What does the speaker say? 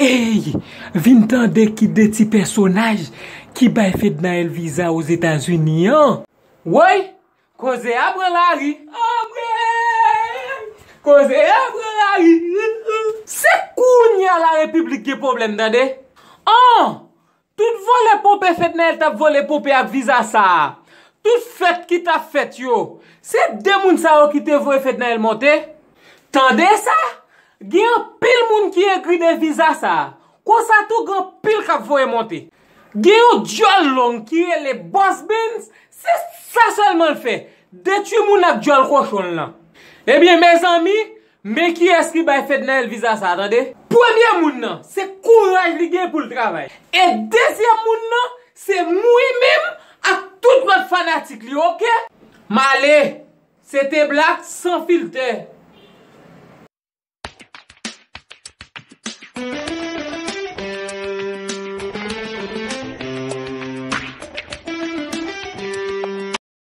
Hey, vin tande qui de ti personnage qui bay Fednael visa aux États-Unis, hein? Ouais, cause après la rue. Cause après la rue. C'est kounya la République qui problème, tande? Ah! Tout volé pompe Fednael t'a volé pompe avec visa ça. Tout fait qui t'a fait yo. C'est deux moun sa yo qui te voye Fednael monter. Tande ça? Gen pile moun qui écrit des visas ça. Ko ça tout gen pile k'ap voye monter. Gen yon Jol Long qui est les boss Benz, c'est ça seulement le fait. Détruire moun ak Jol cochon là. Eh bien mes amis, mais qui est-ce qui bay Fednael visa ça, attendez? Premier moun nan, c'est courage li gen pour le travail. Et deuxième moun nan, c'est moi-même ak tout notre fanatique li, OK? Malé, c'était Black sans filtre.